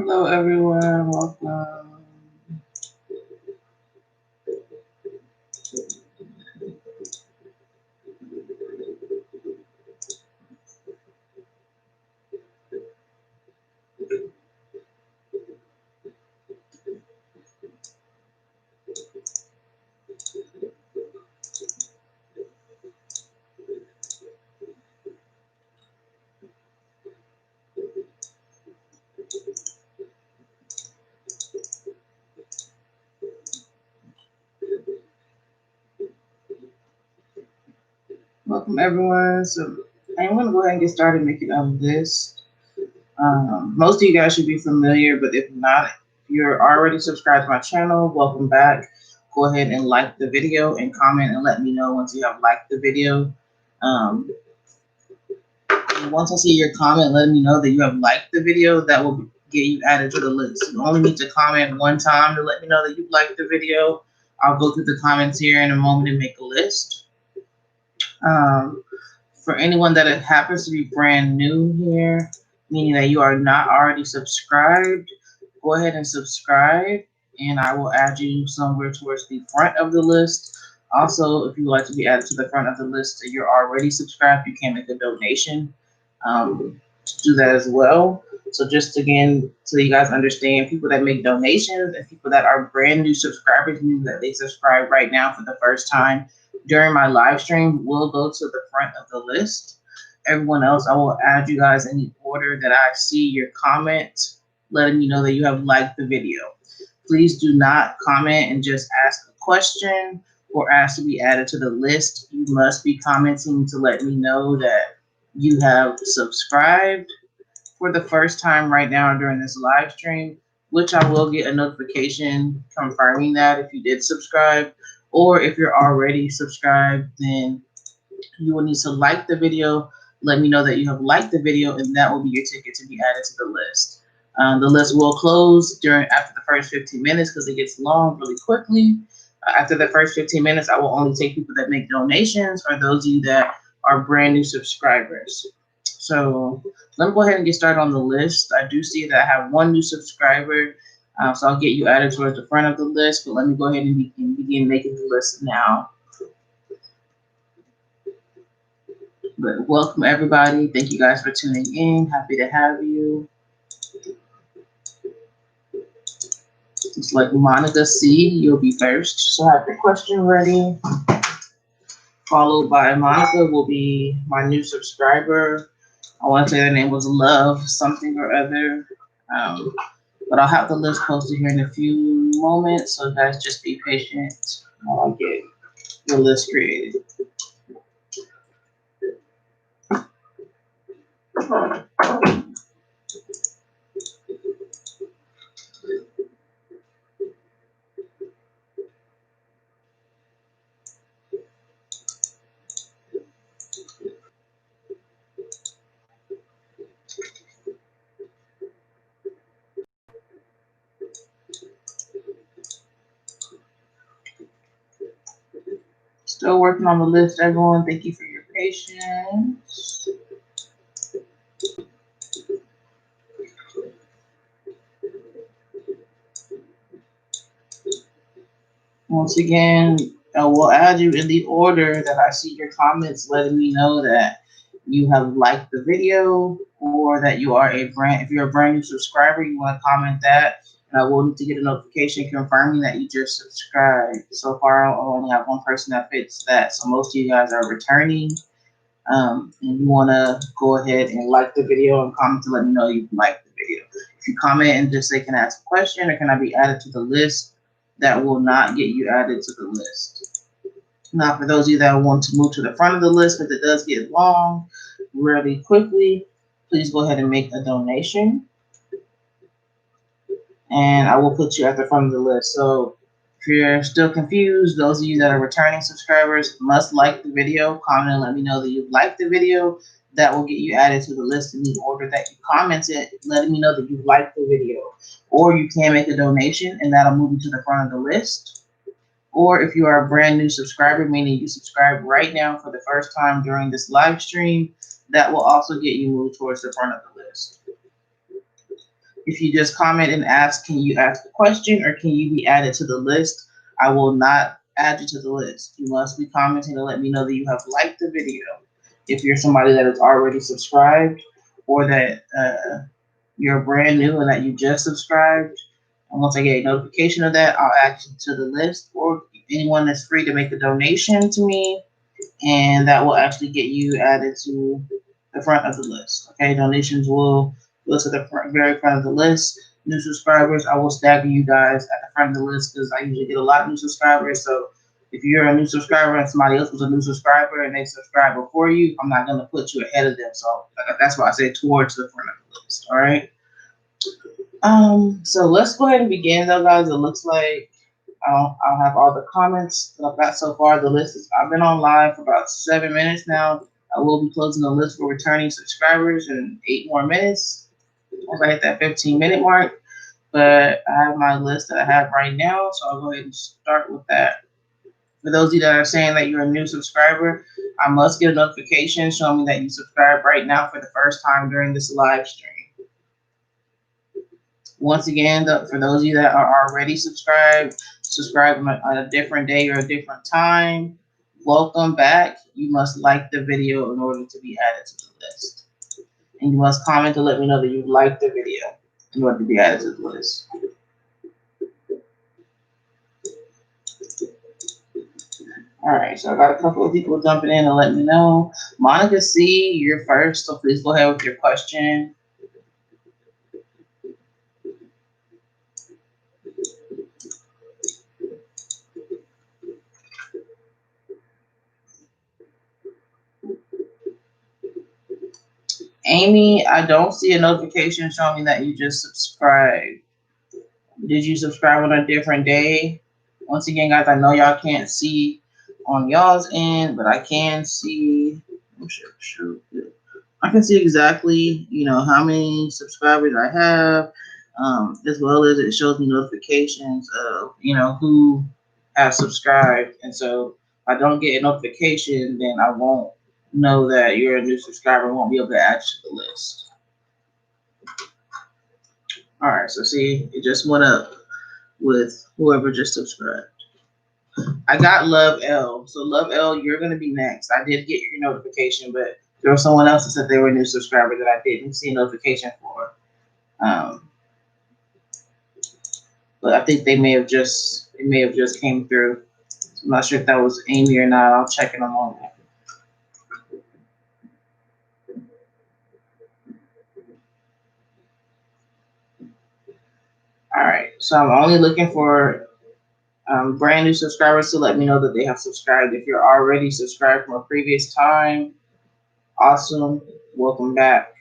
Hello, everyone. Welcome. Welcome, everyone. So I'm going to go ahead and get started making a list. Most of you guys should be familiar, but if not, if you're already subscribed to my channel, welcome back. Go ahead and like the video and comment and let me know once you have liked the video. Once I see your comment letting me know that you have liked the video, that will get you added to the list. You only need to comment one time to let me know that you liked the video. I'll go through the comments here in a moment and make a list. For anyone that happens to be brand new here, meaning that you are not already subscribed, go ahead and subscribe, and I will add you somewhere towards the front of the list. Also, if you would like to be added to the front of the list and you're already subscribed, you can make a donation to do that as well. So just again, so you guys understand, people that make donations and people that are brand new subscribers, meaning that they subscribe right now for the first time, during my live stream will go to the front of the list. Everyone else, I will add you guys in the order that I see your comment, letting me know that you have liked the video. Please do not comment and just ask a question or ask to be added to the list. You must be commenting to let me know that you have subscribed for the first time right now during this live stream, which I will get a notification confirming that if you did subscribe. Or if you're already subscribed, then you will need to like the video, let me know that you have liked the video, and that will be your ticket to be added to the list. The list will close after the first 15 minutes because it gets long really quickly. After the first 15 minutes, I will only take people that make donations or those of you that are brand new subscribers. So let me go ahead and get started on the list. I do see that I have one new subscriber. So I'll get you added towards the front of the list, but let me go ahead and begin making the list now. But welcome, everybody. Thank you guys for tuning in. Happy to have you. It's like Monica C. You'll be first. So I have your question ready. Followed by Monica will be my new subscriber. I want to say their name was Love something or other. But I'll have the list posted here in a few moments, so guys, just be patient while I get the list created. Still working on the list, everyone. Thank you for your patience. Once again, I will add you in the order that I see your comments letting me know that you have liked the video or that you are if you're a brand new subscriber, you want to comment that. And I will need to get a notification confirming that you just subscribed. So far, I only have one person that fits that. So most of you guys are returning. And you want to go ahead and like the video and comment to let me know you liked the video. If you comment and just say, can I ask a question or can I be added to the list, that will not get you added to the list. Now, for those of you that want to move to the front of the list, because it does get long really quickly, please go ahead and make a donation. And I will put you at the front of the list. So if you're still confused, those of you that are returning subscribers must like the video. Comment and let me know that you liked the video. That will get you added to the list in the order that you commented, letting me know that you liked the video. Or you can make a donation, and that'll move you to the front of the list. Or if you are a brand new subscriber, meaning you subscribe right now for the first time during this live stream, that will also get you moved towards the front of the list. If you just comment and ask, can you ask a question or can you be added to the list, I will not add you to the list. You must be commenting to let me know that you have liked the video. If you're somebody that is already subscribed, or that you're brand new and that you just subscribed, and once I get a notification of that, I'll add you to the list. Or anyone that's free to make a donation to me, and that will actually get you added to the front of the list. Okay, donations will go to the very front of the list. New subscribers, I will stagger you guys at the front of the list because I usually get a lot of new subscribers. So if you're a new subscriber and somebody else was a new subscriber and they subscribed before you, I'm not going to put you ahead of them. So that's why I say towards the front of the list. All right. So let's go ahead and begin, though, guys. It looks like I'll have all the comments that I've got so far. The list is, I've been on live for about 7 minutes now. I will be closing the list for returning subscribers in 8 more minutes once I hit that 15-minute mark. But I have my list that I have right now, so I'll go ahead and start with that. For those of you that are saying that you're a new subscriber, I must get a notification showing me that you subscribed right now for the first time during this live stream. Once again, for those of you that are already subscribed, subscribe on a different day or a different time, welcome back. You must like the video in order to be added to the list. And you must comment to let me know that you liked the video in order to be added to the list. All right, so I got a couple of people jumping in to let me know. Monica C., you're first, so please go ahead with your question. Amy, I don't see a notification showing me that you just subscribed. Did you subscribe on a different day? Once again, guys, I know y'all can't see on y'all's end, but I can see. I can see exactly, how many subscribers I have, as well as it shows me notifications of, who has subscribed. And so if I don't get a notification, then I won't know that you're a new subscriber and won't be able to add you to the list. All right, so see, it just went up with whoever just subscribed. I got Love L. So Love L, you're going to be next. I did get your notification, but there was someone else that said they were a new subscriber that I didn't see a notification for. But I think it may have just came through. So I'm not sure if that was Amy or not. I'll check in a moment. All right, so I'm only looking for brand new subscribers to let me know that they have subscribed. If you're already subscribed from a previous time, awesome. Welcome back.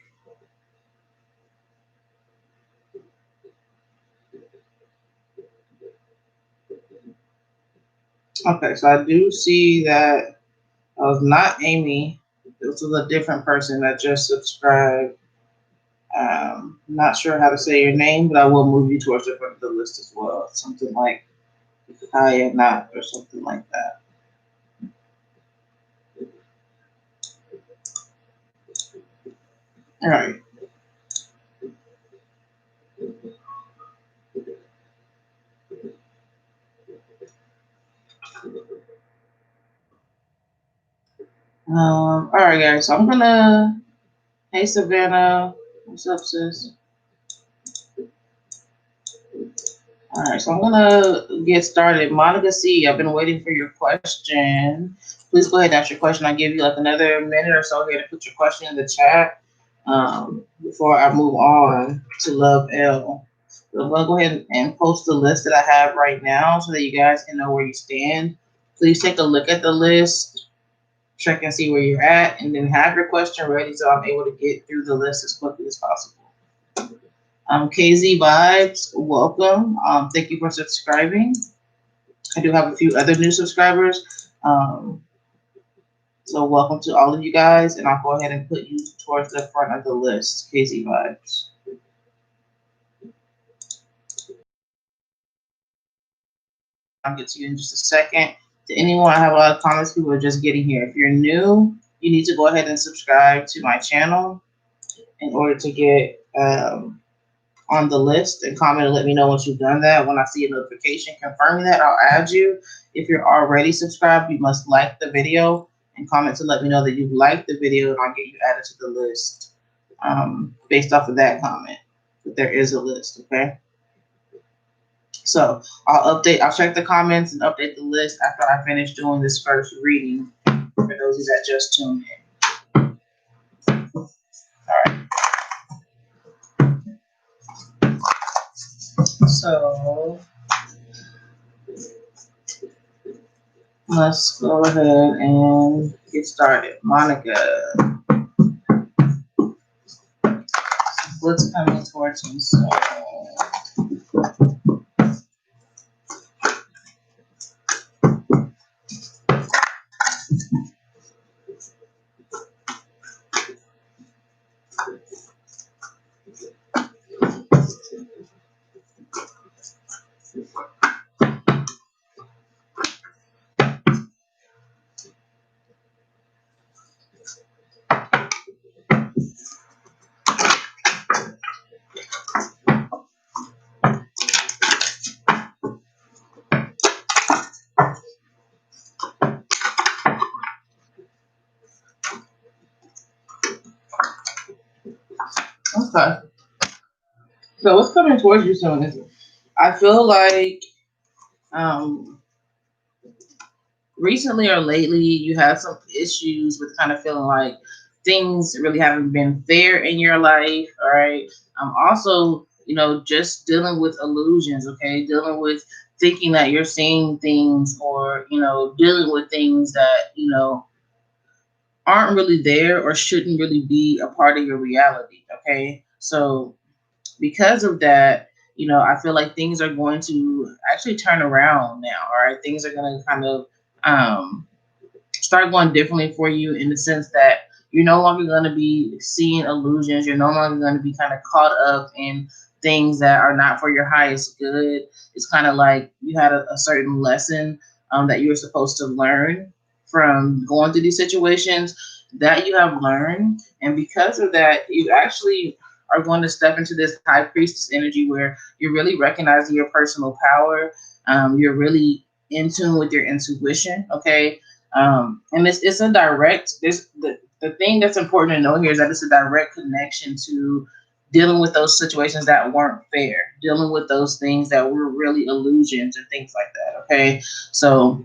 Okay, so I do see that it was not Amy. This was a different person that just subscribed. Not sure how to say your name, but I will move you towards the front of the list as well. Something like Kaya Not or something like that. All right. All right, guys. So I'm gonna. Hey, Savannah. What's up, sis? All right, so I'm gonna get started. Monica C., I've been waiting for your question. Please go ahead and ask your question. I'll give you like another minute or so here to put your question in the chat before I move on to Love L. So I'm gonna go ahead and post the list that I have right now so that you guys can know where you stand. Please take a look at the list, check and see where you're at, and then have your question ready so I'm able to get through the list as quickly as possible. KZ Vibes, welcome. Thank you for subscribing. I do have a few other new subscribers. So welcome to all of you guys, and I'll go ahead and put you towards the front of the list, KZ Vibes. I'll get to you in just a second. To anyone, I have a lot of comments. People are just getting here. If you're new, you need to go ahead and subscribe to my channel in order to get on the list and comment and let me know once you've done that. When I see a notification confirming that, I'll add you. If you're already subscribed, you must like the video and comment to let me know that you've liked the video, and I'll get you added to the list based off of that comment. But there is a list, okay? So I'll check the comments and update the list after I finish doing this first reading for those of you that just tuned in. All right. So let's go ahead and get started. Monica, what's coming towards you? So, okay. So what's coming towards you soon is I feel like recently or lately you have some issues with kind of feeling like things really haven't been fair in your life. All right. Also, just dealing with illusions, okay? Dealing with thinking that you're seeing things, or, dealing with things that, aren't really there or shouldn't really be a part of your reality. Okay. So because of that, I feel like things are going to actually turn around now. All right. Things are going to kind of start going differently for you, in the sense that you're no longer going to be seeing illusions. You're no longer going to be kind of caught up in things that are not for your highest good. It's kind of like you had a certain lesson that you were supposed to learn from going through these situations that you have learned. And because of that, you actually are going to step into this high priestess energy where you're really recognizing your personal power. You're really in tune with your intuition, okay? And it's a direct, the thing that's important to know here is that it's a direct connection to dealing with those situations that weren't fair, dealing with those things that were really illusions and things like that, okay? So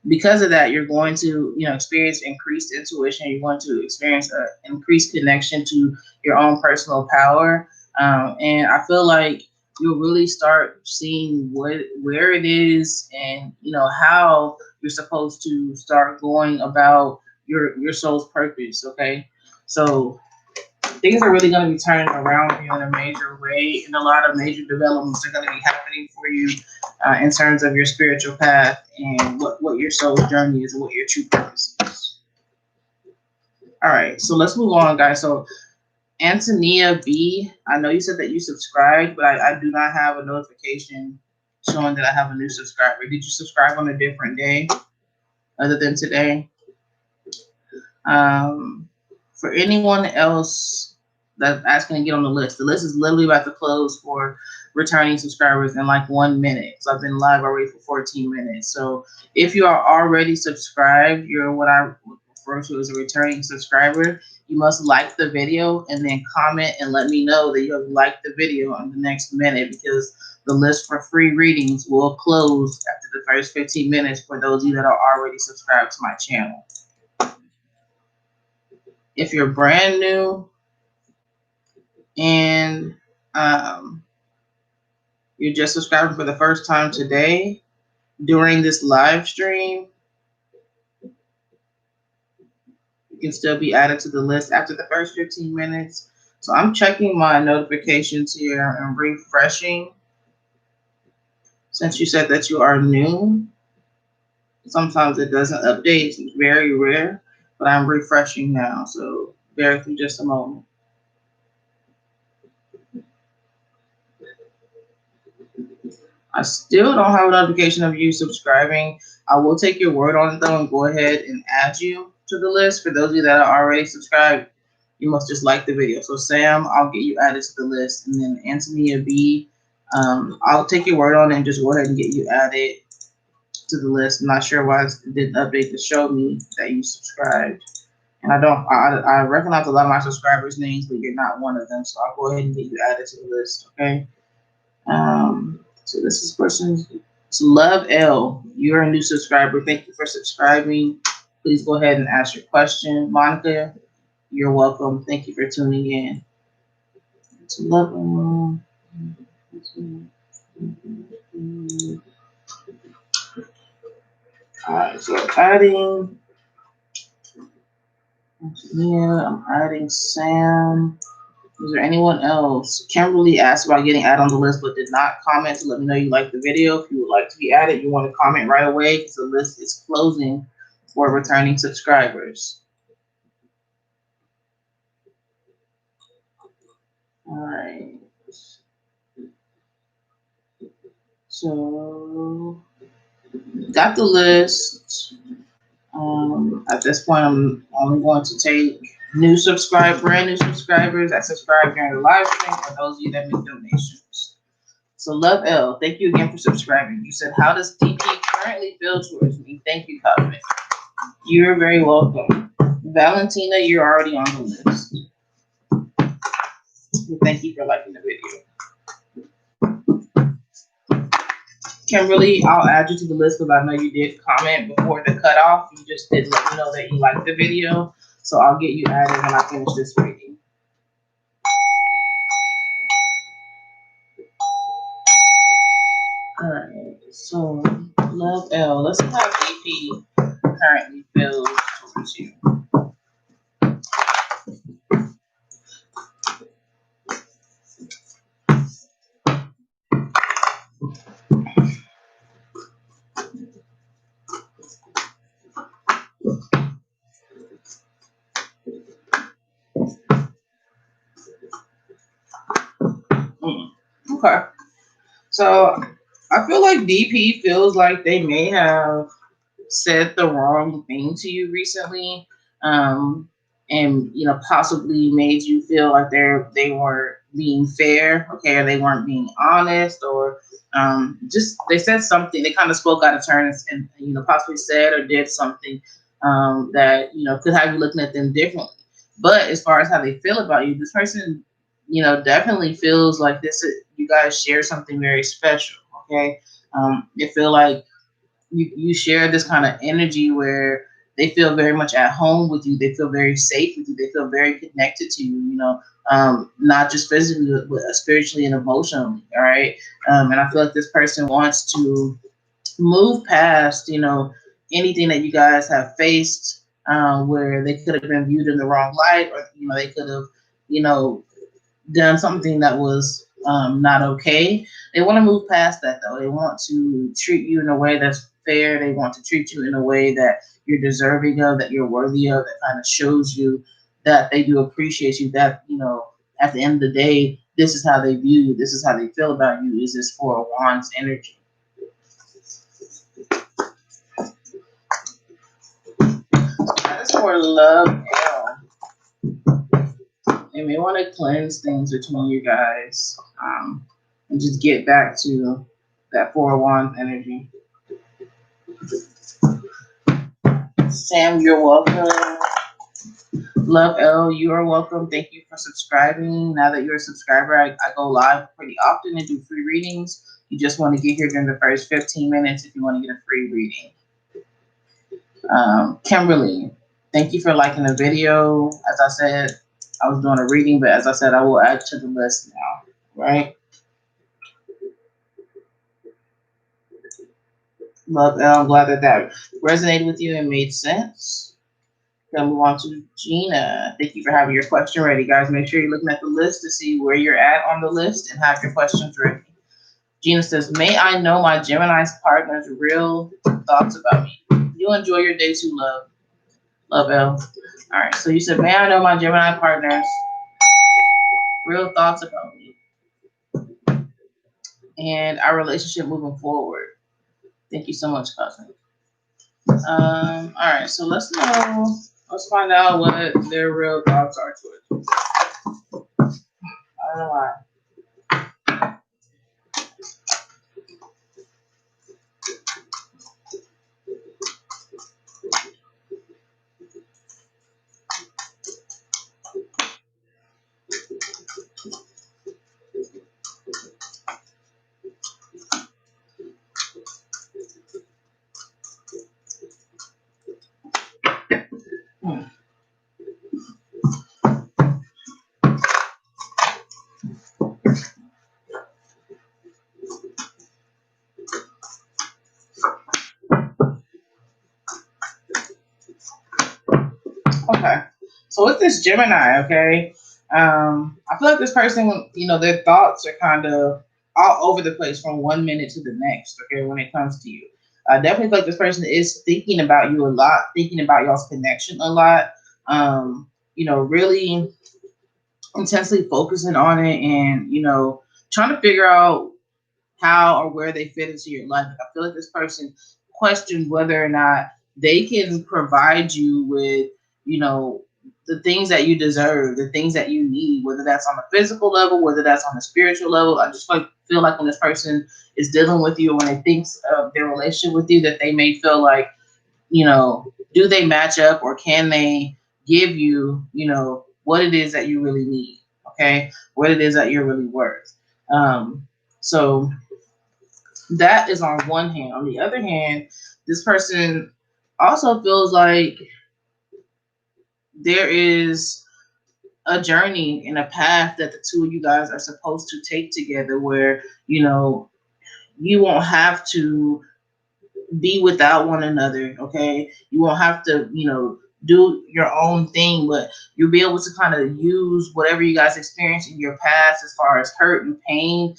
because of that, you're going to, experience increased intuition. You're going to experience an increased connection to your own personal power. And I feel like you'll really start seeing where it is, and, how you're supposed to start going about your soul's purpose. Okay. So things are really going to be turning around for you in a major way, and a lot of major developments are going to be happening for you in terms of your spiritual path and what your soul's journey is and what your true purpose is. All right, so let's move on, guys. So Antonia B, I know you said that you subscribed, but I do not have a notification showing that I have a new subscriber. Did you subscribe on a different day other than today? For anyone else that's asking to get on the list is literally about to close for returning subscribers in like 1 minute. So I've been live already for 14 minutes. So if you are already subscribed, you're what I refer to as a returning subscriber. You must like the video and then comment and let me know that you have liked the video in the next minute, because the list for free readings will close after the first 15 minutes for those of you that are already subscribed to my channel. If you're brand new and you're just subscribing for the first time today during this live stream, you can still be added to the list after the first 15 minutes. So I'm checking my notifications here and refreshing. Since you said that you are new, sometimes it doesn't update. It's very rare, but I'm refreshing now. So bear with me just a moment. I still don't have a notification of you subscribing. I will take your word on it though and go ahead and add you to the list. For those of you that are already subscribed, You must just like the video. So Sam, I'll get you added to the list, and then Antonia B, I'll take your word on it and just go ahead and get you added to the list. I'm not sure why it didn't update to show me that you subscribed. And I recognize a lot of my subscribers' names, but you're not one of them. So I'll go ahead and get you added to the list, okay? So this is it's Love L. You're a new subscriber. Thank you for subscribing. Please go ahead and ask your question. Monica, you're welcome. Thank you for tuning in. It's Love L. Alright, so I'm adding Sam. Is there anyone else? Kimberly asked about getting added on the list, but did not comment to let me know you like the video. If you would like to be added, you want to comment right away because the list is closing for returning subscribers. All right. So, got the list. At this point, I'm only going to take brand new subscribers that subscribe during the live stream, or those of you that make donations. So Love L, thank you again for subscribing. You said, how does DP currently feel towards me? Thank you, Cosmic. You're very welcome. Valentina, you're already on the list. Thank you for liking the video. Kimberly, I'll add you to the list because I know you did comment before the cutoff. You just did let me know that you liked the video. So I'll get you added when I finish this reading. Alright, so Love L. Let's see how DP currently feels towards you. Okay. So I feel like DP feels like they may have said the wrong thing to you recently, and possibly made you feel like they weren't being fair, okay, or they weren't being honest, or just they said something. They kind of spoke out of turn and possibly said or did something that could have you looking at them differently. But as far as how they feel about you, this person definitely feels like you guys share something very special. Okay, they feel like you share this kind of energy where they feel very much at home with you. They feel very safe with you. They feel very connected to you, not just physically, but spiritually and emotionally. All right. And I feel like this person wants to move past, anything that you guys have faced, where they could have been viewed in the wrong light, or, they could have, done something that was not okay. They want to move past that, though. They want to treat you in a way that's fair. They want to treat you in a way that you're deserving of, that you're worthy of, that kind of shows you that they do appreciate you, that, at the end of the day, this is how they view you. This is how they feel about you, is this Four of Wands energy. That's for Love L. They may want to cleanse things between you guys, and just get back to that Four of Wands energy. Sam, you're welcome. Love L, you are welcome. Thank you for subscribing. Now that you're a subscriber, I go live pretty often and do free readings. You just want to get here during the first 15 minutes if you want to get a free reading. Kimberly, thank you for liking the video. As I said, I was doing a reading, but as I said, I will add to the list now, right? Love L, I'm glad that resonated with you and made sense. Then move on to Gina. Thank you for having your question ready, guys. Make sure you're looking at the list to see where you're at on the list and have your questions ready. Gina says, may I know my Gemini's partner's real thoughts about me? You enjoy your day too, love. Love L. All right, so you said, may I know my Gemini partner's real thoughts about me and our relationship moving forward? Thank you so much, Cosmic. All right, so let's find out what their real thoughts are towards you. don't know why. Okay. So with this Gemini, okay, I feel like this person, their thoughts are kind of all over the place from 1 minute to the next, okay, when it comes to you. I definitely feel like this person is thinking about you a lot, thinking about y'all's connection a lot, really intensely focusing on it and, trying to figure out how or where they fit into your life. I feel like this person questions whether or not they can provide you with, the things that you deserve, the things that you need, whether that's on a physical level, whether that's on a spiritual level. I just feel like when this person is dealing with you, when they think of their relationship with you, that they may feel like, do they match up or can they give you, what it is that you really need, okay? What it is that you're really worth. So that is on one hand. On the other hand, this person also feels like there is a journey and a path that the two of you guys are supposed to take together where, you won't have to be without one another, okay? You won't have to, do your own thing, but you'll be able to kind of use whatever you guys experienced in your past as far as hurt and pain.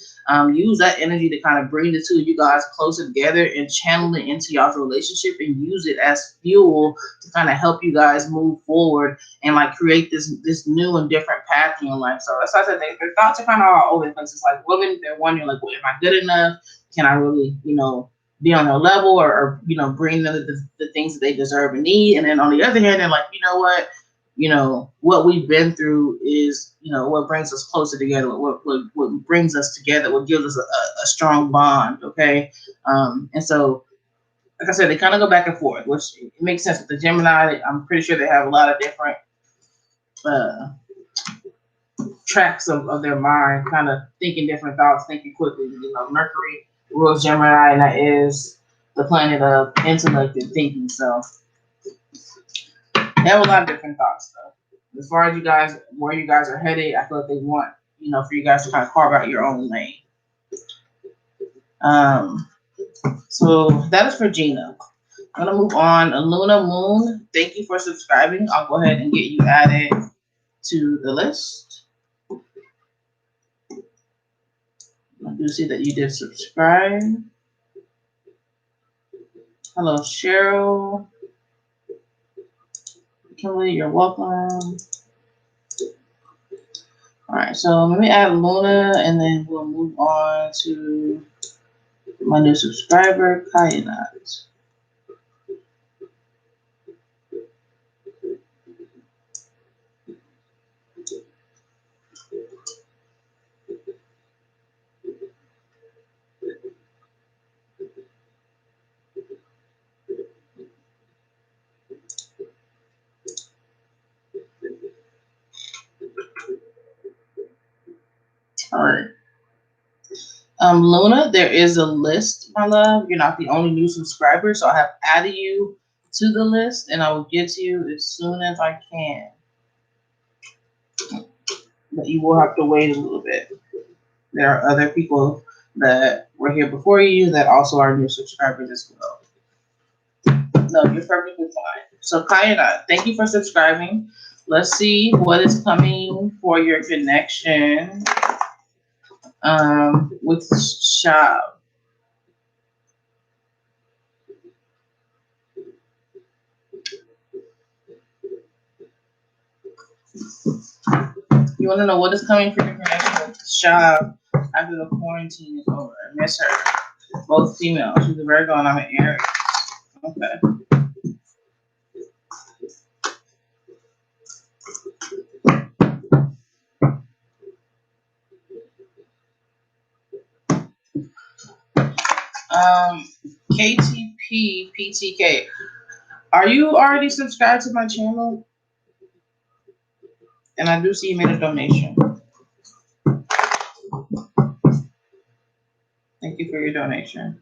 Use that energy to kind of bring the two of you guys closer together and channel it into y'all's relationship and use it as fuel to kind of help you guys move forward and like create this new and different path in your life. So that's why I said their thoughts are kind of all over the place. It's like women, they're wondering like, well, am I good enough? Can I really, be on their level or bring them the things that they deserve and need. And then on the other hand, they're like, what we've been through is, what brings us closer together, what brings us together, what gives us a strong bond. Okay. And so, like I said, they kind of go back and forth, which it makes sense with the Gemini. I'm pretty sure they have a lot of different tracks of their mind, kind of thinking different thoughts, thinking quickly. Mercury rules Gemini, and that is the planet of intellect and thinking. So they have a lot of different thoughts, though. As far as you guys, where you guys are headed, I feel like they want, for you guys to kind of carve out your own lane. So that is for Gina. I'm gonna move on. Luna Moon, thank you for subscribing. I'll go ahead and get you added to the list. I do see that you did subscribe. Hello, Cheryl. Kimberly, you're welcome. All right, so let me add Luna, and then we'll move on to my new subscriber, Kayanat. All right. Luna, there is a list, my love. You're not the only new subscriber, so I have added you to the list, and I will get to you as soon as I can. But you will have to wait a little bit. There are other people that were here before you that also are new subscribers as well. No, you're perfectly fine. So, Kayanat, thank you for subscribing. Let's see what is coming for your connection with Shab. You want to know what is coming for your connection with Shab after the quarantine is over? I miss her. Both female. She's a Virgo and I'm an Aries. Okay. KTP PTK. Are you already subscribed to my channel? And I do see you made a donation. Thank you for your donation.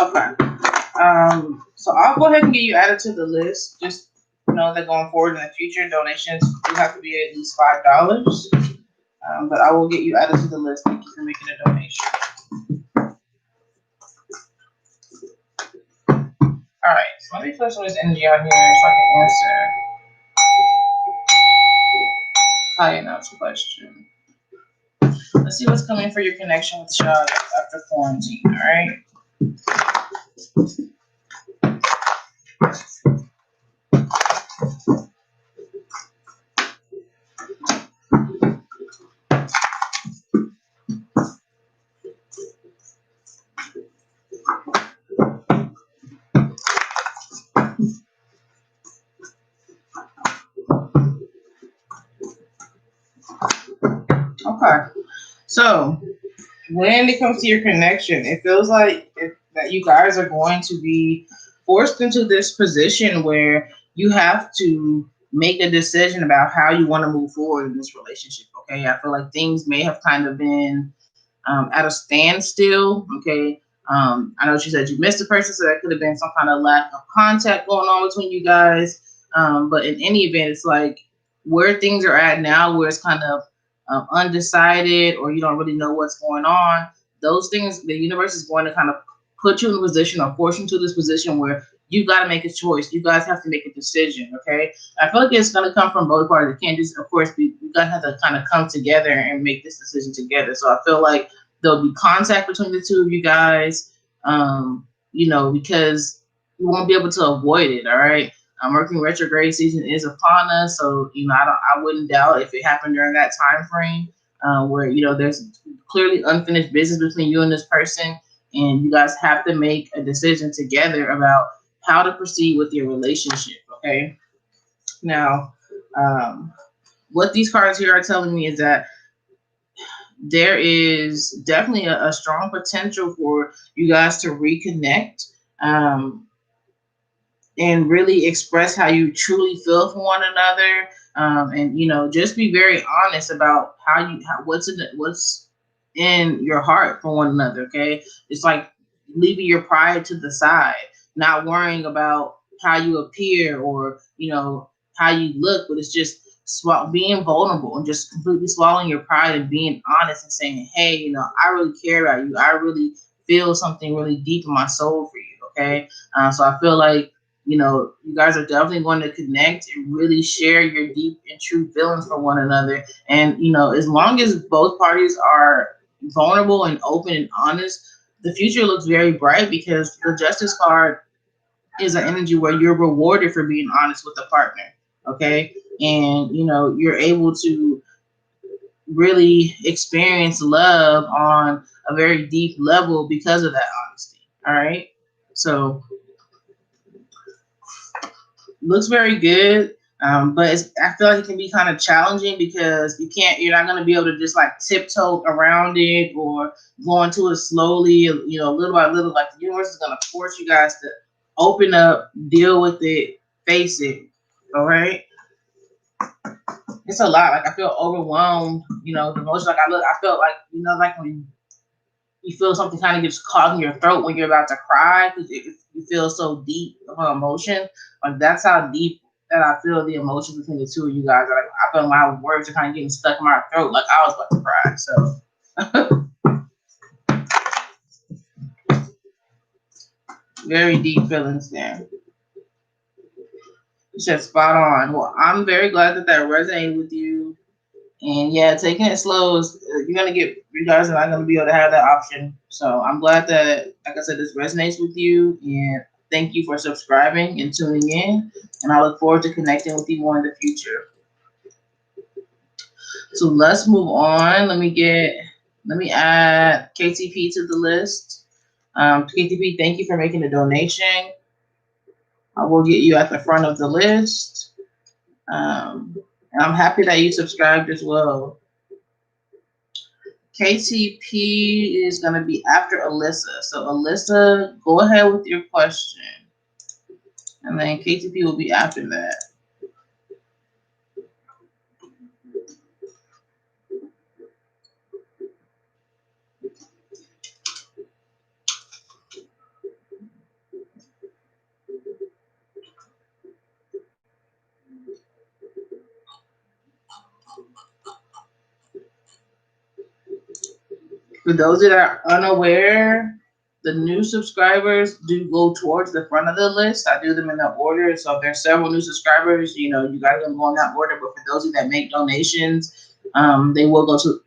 Okay. So I'll go ahead and get you added to the list. Just know that going forward in the future, donations do have to be at least $5. But I will get you added to the list. Thank you for making a donation. All right. So let me put some of this energy out here so I can answer high enough's question. Let's see what's coming for your connection with Shaw after quarantine. All right. Okay. So when it comes to your connection, it feels like that you guys are going to be forced into this position where you have to make a decision about how you want to move forward in this relationship. Okay. I feel like things may have kind of been at a standstill. Okay. I know she said you missed a person, so that could have been some kind of lack of contact going on between you guys. But in any event, it's like where things are at now, where it's kind of undecided or you don't really know what's going on. Those things, the universe is going to kind of put you in a position or force you into this position where you got to make a choice. You guys have to make a decision. Okay. I feel like it's going to come from both parties. It can't just, of course, you guys have to kind of come together and make this decision together. So I feel like there'll be contact between the two of you guys, because you won't be able to avoid it. All right. Mercury retrograde season is upon us, so I wouldn't doubt if it happened during that time frame where there's clearly unfinished business between you and this person, and you guys have to make a decision together about how to proceed with your relationship. Okay. Now, what these cards here are telling me is that there is definitely a strong potential for you guys to reconnect and really express how you truly feel for one another. And just be very honest about what's in your heart for one another. Okay. It's like leaving your pride to the side, not worrying about how you appear or, how you look, but it's just being vulnerable and just completely swallowing your pride and being honest and saying, hey, I really care about you. I really feel something really deep in my soul for you. Okay. So I feel like, you guys are definitely going to connect and really share your deep and true feelings for one another. And, as long as both parties are vulnerable and open and honest, the future looks very bright because the Justice card is an energy where you're rewarded for being honest with a partner. Okay. And, you're able to really experience love on a very deep level because of that honesty. All right. So, looks very good, but I feel like it can be kind of challenging because you're not going to be able to just like tiptoe around it or go into it slowly, little by little. Like the universe is going to force you guys to open up, deal with it, face it. All right. It's a lot. Like I feel overwhelmed, the emotion. Like I felt like, like when you feel something kind of gets caught in your throat when you're about to cry because you feel so deep of an emotion. Like that's how deep that I feel the emotion between the two of you guys. Like I feel my words are kind of getting stuck in my throat, like I was about to cry. So very deep feelings there. You said spot on. Well, I'm very glad that resonated with you. And yeah, taking it slow is you guys are not going to be able to have that option. So I'm glad that, like I said, this resonates with you. And thank you for subscribing and tuning in. And I look forward to connecting with you more in the future. So let's move on. Let me add KTP to the list. KTP, thank you for making a donation. I will get you at the front of the list. And I'm happy that you subscribed as well. KTP is going to be after Alyssa. So Alyssa, go ahead with your question. And then KTP will be after that. For those that are unaware, the new subscribers do go towards the front of the list. I do them in that order. So if there's several new subscribers, you got to go in that order. But for those of you that make donations, they will go to,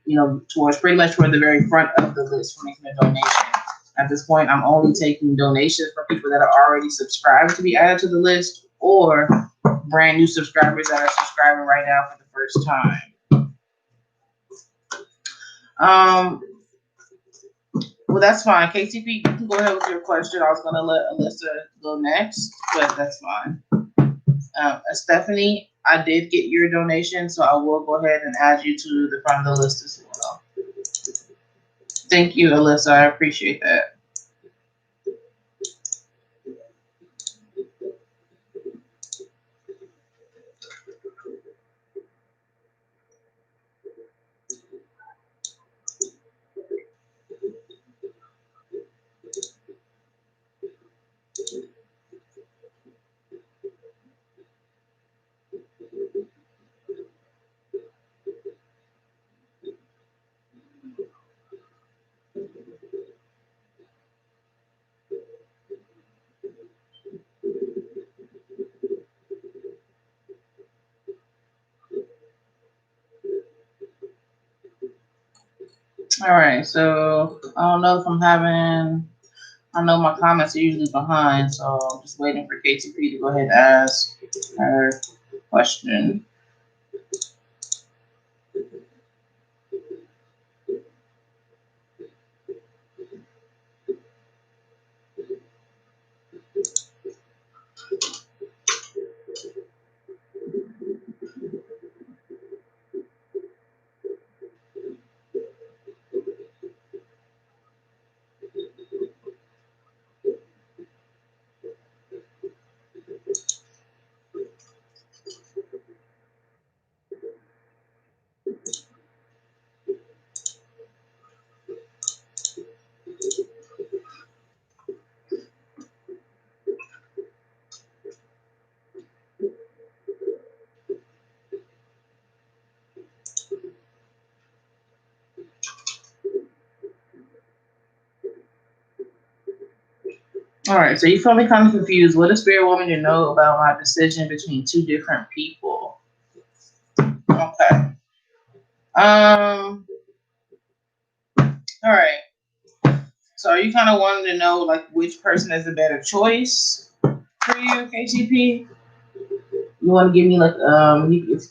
towards pretty much toward the very front of the list for making a donation. At this point, I'm only taking donations from people that are already subscribed to be added to the list, or brand new subscribers that are subscribing right now for the first time. Well, that's fine. KTP, you can go ahead with your question. I was going to let Alyssa go next, but that's fine. Stephanie, I did get your donation, so I will go ahead and add you to the front of the list as well. Thank you, Alyssa. I appreciate that. All right, so I don't know if I know my comments are usually behind, so I'm just waiting for KTP to go ahead and ask her question. All right, so you feel me kind of confused. What does Spirit want me to know about my decision between two different people? Okay. All right. So are you kind of wanting to know like which person is a better choice for you, KCP? You want to give me like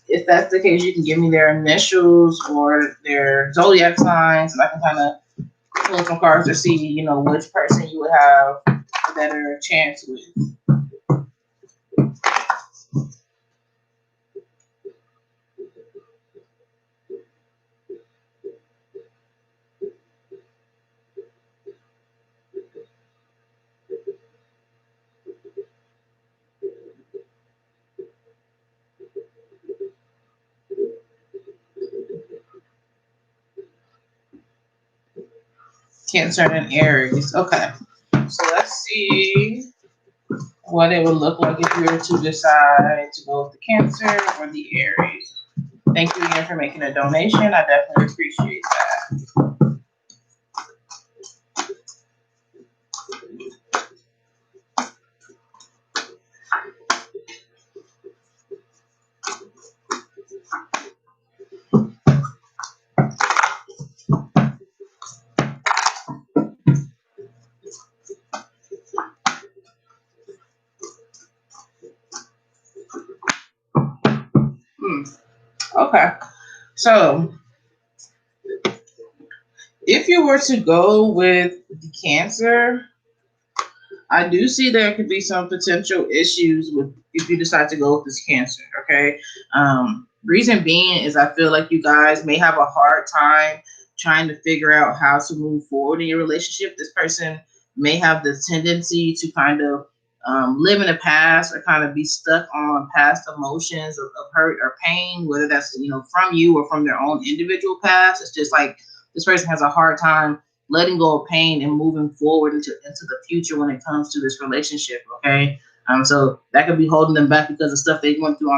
if that's the case, you can give me their initials or their zodiac signs, and I can kind of pull some cards to see which person you would have a better chance with. Cancer and Aries. Okay. So let's see what it would look like if you were to decide to go with the Cancer or the Aries. Thank you again for making a donation. I definitely appreciate that. Okay. So if you were to go with the Cancer, I do see there could be some potential issues with if you decide to go with this Cancer. Okay. Reason being is I feel like you guys may have a hard time trying to figure out how to move forward in your relationship. This person may have the tendency to kind of live in the past or kind of be stuck on past emotions of hurt or pain, whether that's from you or from their own individual past. It's just like this person has a hard time letting go of pain and moving forward into the future when it comes to this relationship. Okay. So that could be holding them back because of stuff they went through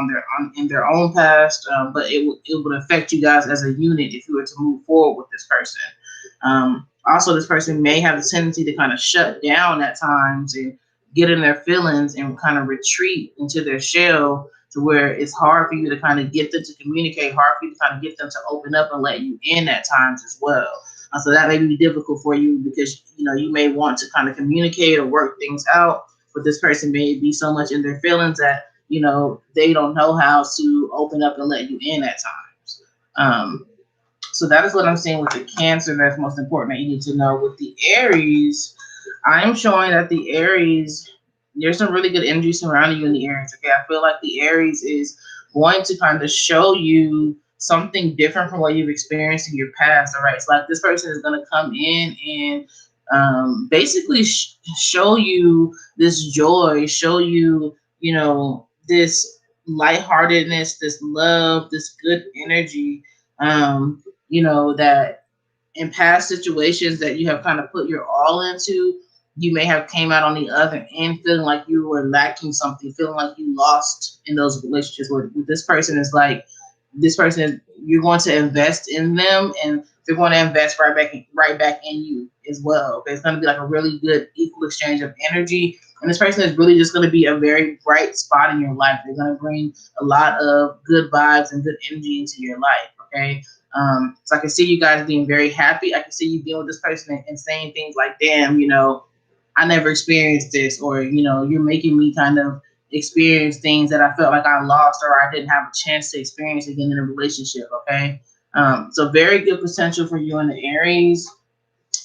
in their own past, but it would affect you guys as a unit if you were to move forward with this person. Also, this person may have a tendency to kind of shut down at times and get in their feelings and kind of retreat into their shell to where it's hard for you to kind of get them to communicate, hard for you to kind of get them to open up and let you in at times as well. So that may be difficult for you because you may want to kind of communicate or work things out, but this person may be so much in their feelings that they don't know how to open up and let you in at times. So that is what I'm saying with the Cancer. That's most important that you need to know. With the Aries, I'm showing that the Aries, there's some really good energy surrounding you in the Aries. Okay, I feel like the Aries is going to kind of show you something different from what you've experienced in your past. All right, it's like this person is going to come in and basically show you this joy, show you, this lightheartedness, this love, this good energy. That in past situations that you have kind of put your all into, you may have came out on the other end feeling like you were lacking something, feeling like you lost in those relationships. Where this person is like, this person, you're going to invest in them, and they're going to invest right back in you as well. It's going to be like a really good equal exchange of energy, and this person is really just going to be a very bright spot in your life. They're going to bring a lot of good vibes and good energy into your life. Okay. So I can see you guys being very happy. I can see you being with this person and saying things like, damn, I never experienced this, or, you're making me kind of experience things that I felt like I lost or I didn't have a chance to experience again in a relationship. Okay. So very good potential for you in the Aries.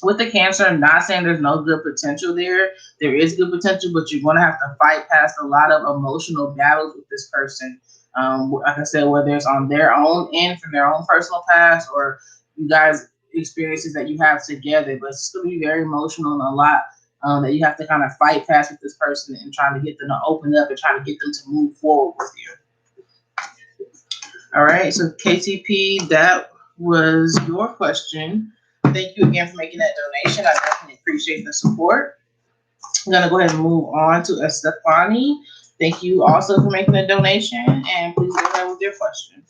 With the Cancer, I'm not saying there's no good potential there. There is good potential, but you're going to have to fight past a lot of emotional battles with this person. Like I said, whether it's on their own end from their own personal past or you guys experiences that you have together, but it's going to be very emotional and a lot that you have to kind of fight past with this person and trying to get them to open up and trying to get them to move forward with you. All right, so KTP, that was your question. Thank you again for making that donation. I definitely appreciate the support. I'm going to go ahead and move on to Estefani. Thank you also for making the donation, and please go ahead with your question.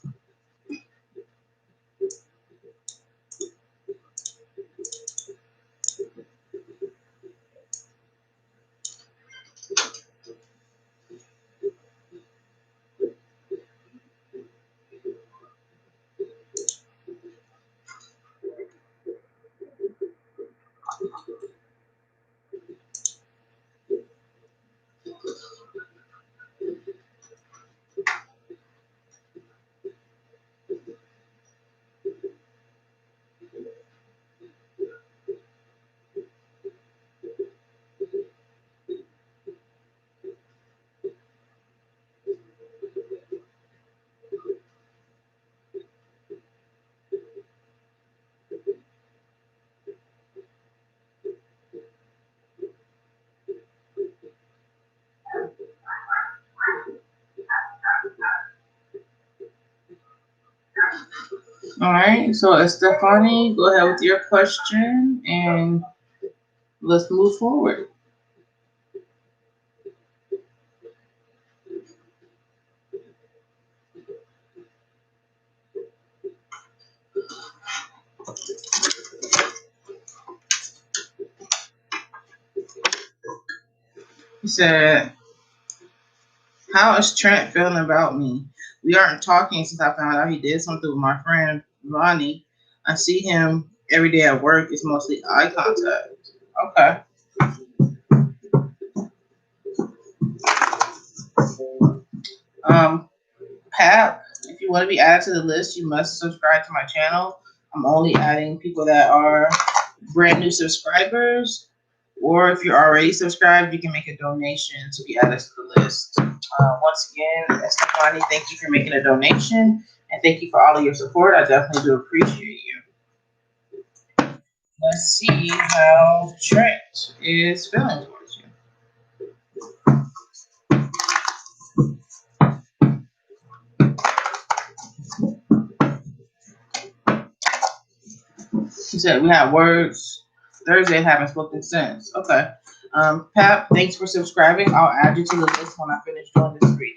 All right, so Estefani, go ahead with your question, and let's move forward. He said, how is Trent feeling about me? We aren't talking since I found out he did something with my friend Ronnie. I see him every day at work. It's mostly eye contact. Okay. Pat, if you you want to be added to the list, you must subscribe to my channel. I'm only adding people that are brand new subscribers, or if you're already subscribed, you can make a donation to be added to the list. Once again, Estefani, thank you for making a donation, and thank you for all of your support. I definitely do appreciate you. Let's see how Trent is feeling towards you. He said we have words. Thursday haven't spoken since. Okay. Pap, thanks for subscribing. I'll add you to the list when I finish doing this reading.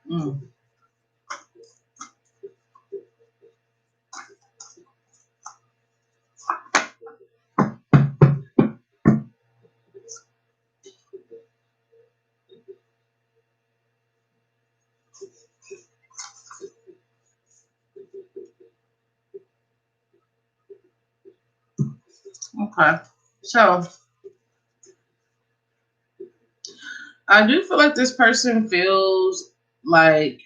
Mm. Okay. So I do feel like this person feels like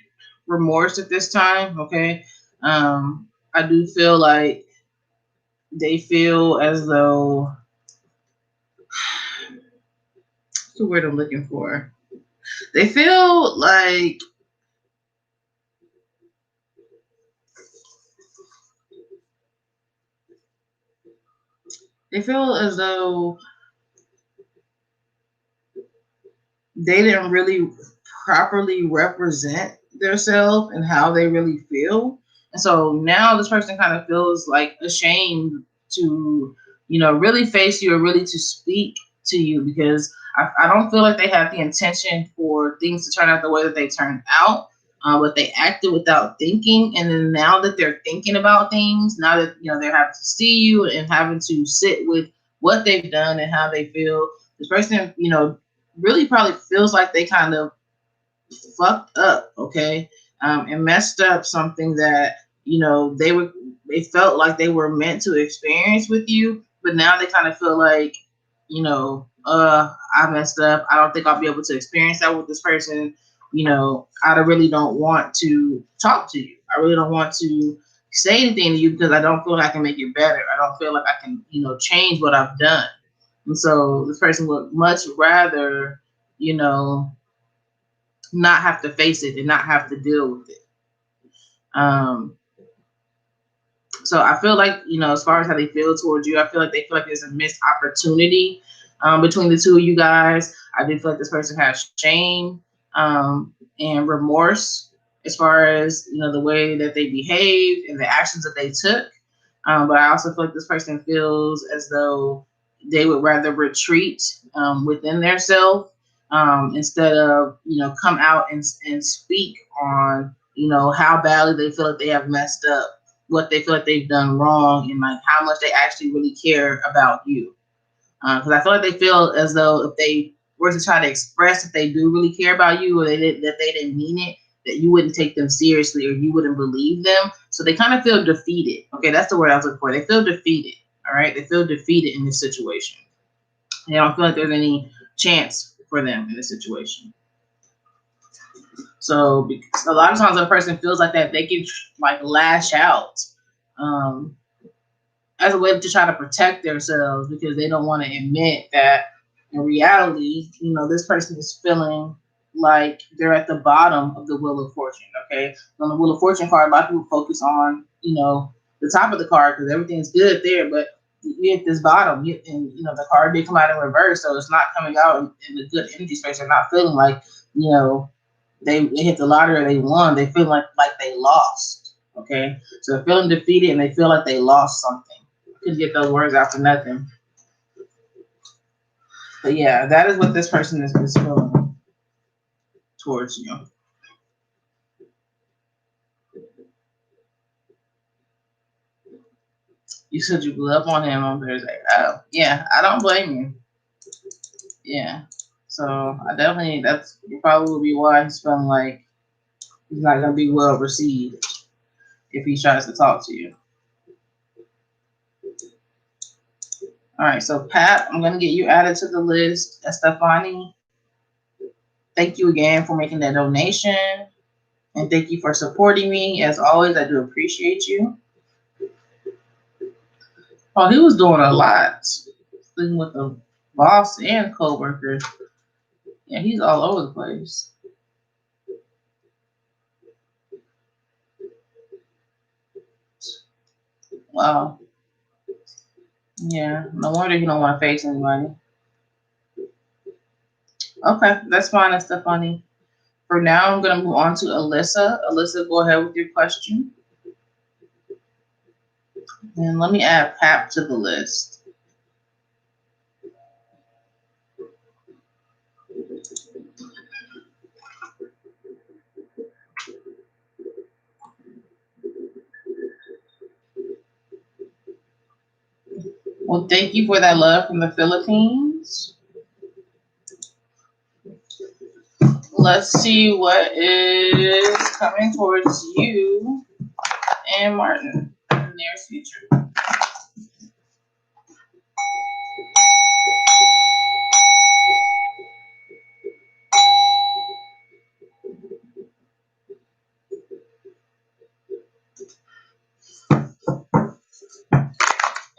remorse at this time. Okay. I do feel like they feel as though, what's the word I'm looking for? They feel like they feel as though they didn't really properly represent themselves and how they really feel. And so now this person kind of feels like ashamed to, really face you or really to speak to you, because I don't feel like they have the intention for things to turn out the way that they turned out. But they acted without thinking, and then now that they're thinking about things, now that they're having to see you and having to sit with what they've done and how they feel. This person, really probably feels like they kind of fucked up, okay, and messed up something that they felt like they were meant to experience with you, but now they kind of feel like, I messed up. I don't think I'll be able to experience that with this person. I really don't want to talk to you. I really don't want to say anything to you because I don't feel like I can make it better. I don't feel like I can, change what I've done. And so this person would much rather, not have to face it and not have to deal with it. So I feel like, as far as how they feel towards you, I feel like they feel like there's a missed opportunity between the two of you guys. I do feel like this person has shame and remorse as far as, the way that they behaved and the actions that they took. But I also feel like this person feels as though they would rather retreat within their self instead of, come out and speak on, how badly they feel like they have messed up, what they feel like they've done wrong, and like how much they actually really care about you. Because I feel like they feel as though if they were to try to express that they do really care about you, or that they didn't mean it, that you wouldn't take them seriously or you wouldn't believe them. So they kind of feel defeated. Okay, that's the word I was looking for. They feel defeated. All right, they feel defeated in this situation. They don't feel like there's any chance for them in this situation. So because a lot of times when a person feels like that, they can like lash out as a way to try to protect themselves, because they don't want to admit that in reality, this person is feeling like they're at the bottom of the Wheel of Fortune. Okay, on the Wheel of Fortune card, a lot of people focus on the top of the card because everything's good there, but you hit this bottom, and the card did come out in reverse, so it's not coming out in the good energy space. They're not feeling like they hit the lottery or they won. They feel like they lost. Okay, so they're feeling defeated and they feel like they lost something. Could get those words out for nothing. But yeah, that is what this person is feeling towards you. You said you blew up on him on Thursday. Oh, yeah, I don't blame you. Yeah. So I definitely, that's probably will be why he's feeling like he's not gonna be well received if he tries to talk to you. All right, so Pat, I'm gonna get you added to the list. Estefani, thank you again for making that donation, and thank you for supporting me. As always, I do appreciate you. Oh, he was doing a lot, sleeping with the boss and co-workers. Yeah, he's all over the place. Wow. Yeah, no wonder he don't want to face anybody. Okay, that's fine. That's funny. For now, I'm gonna move on to Alyssa. Alyssa, go ahead with your question, and let me add Pap to the list. Well, thank you for that love from the Philippines. Let's see what is coming towards you and Martin in the near future.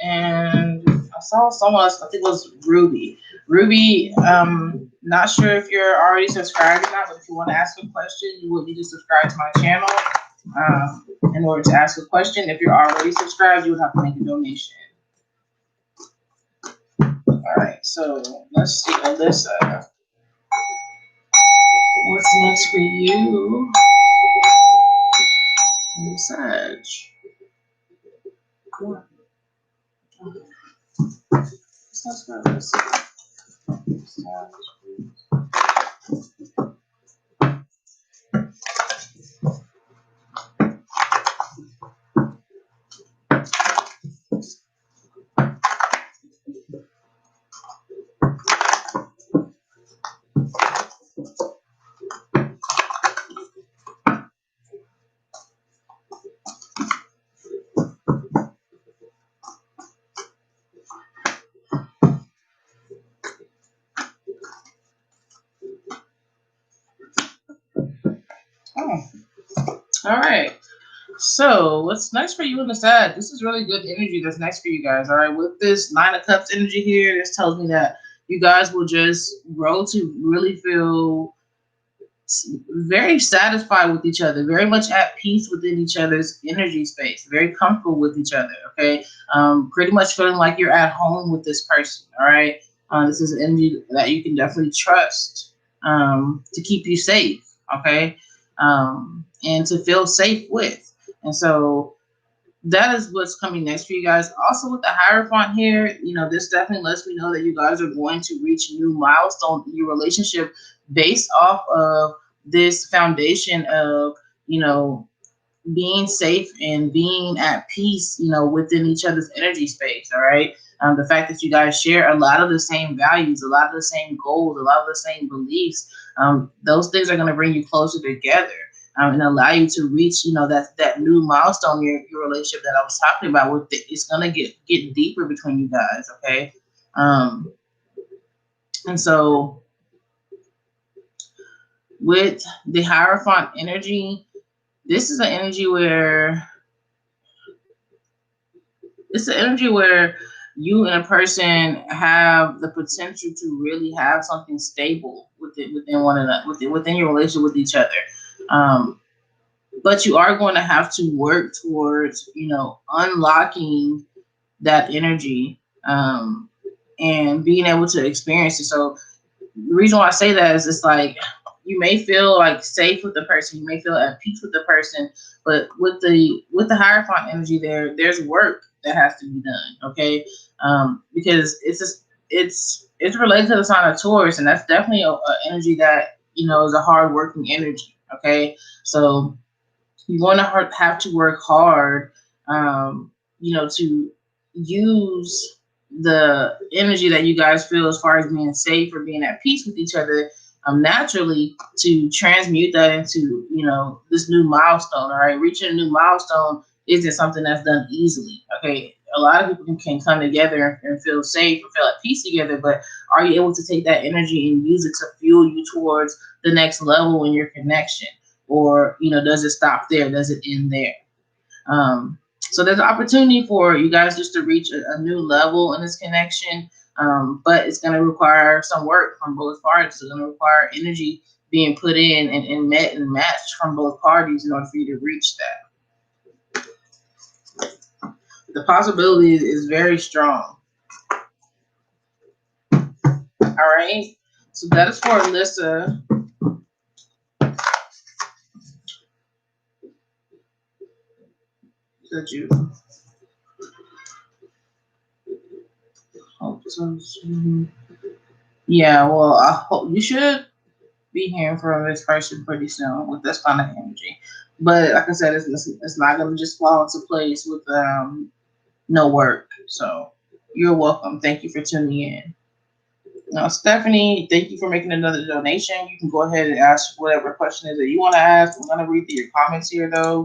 And I saw someone else, I think it was Ruby. Ruby, not sure if you're already subscribed or not, but if you want to ask a question, you will need to subscribe to my channel in order to ask a question. If you're already subscribed, you would have to make a donation. All right, so let's see, Alyssa. What's next for you? Sag. Come on. Let's go. Let's see. Oh, all right. So, what's next for you in the side? This is really good energy that's next for you guys. All right, with this Nine of Cups energy here, this tells me that you guys will just grow to really feel very satisfied with each other, very much at peace within each other's energy space, very comfortable with each other. Okay, pretty much feeling like you're at home with this person. All right, this is an energy that you can definitely trust to keep you safe. Okay, and to feel safe with, and so that is what's coming next for you guys. Also, with the Hierophant here, this definitely lets me know that you guys are going to reach new milestone in your relationship based off of this foundation of, being safe and being at peace, within each other's energy space. All right. The fact that you guys share a lot of the same values, a lot of the same goals, a lot of the same beliefs, those things are going to bring you closer together. And allow you to reach, that new milestone in your relationship that I was talking about. It's gonna get deeper between you guys, okay? And so with the Hierophant energy, this is an energy where you and a person have the potential to really have something stable within one another, within your relationship with each other. But you are going to have to work towards, unlocking that energy and being able to experience it. So the reason why I say that is it's like you may feel like safe with the person, you may feel at peace with the person, but with the Hierophant energy there's work that has to be done, okay? Because it's related to the sign of Taurus, and that's definitely a energy that is a hard working energy, okay? So you're going to have to work hard, to use the energy that you guys feel as far as being safe or being at peace with each other, naturally to transmute that into, this new milestone. All right, reaching a new milestone isn't something that's done easily. Okay, a lot of people can come together and feel safe or feel at peace together, but are you able to take that energy and use it to fuel you towards the next level in your connection, or does it stop there? Does it end there? So there's an opportunity for you guys just to reach a new level in this connection, but it's going to require some work from both parties. It's going to require energy being put in and met and matched from both parties in order for you to reach that. The possibility is very strong. All right. So that is for Alyssa. That you hope so soon. Yeah, well, I hope you should be hearing from this person pretty soon with this kind of energy. But like I said, it's not going to just fall into place with no work. So you're welcome. Thank you for tuning in. Now, Stephanie, thank you for making another donation. You can go ahead and ask whatever question is that you want to ask. I'm going to read through your comments here, though.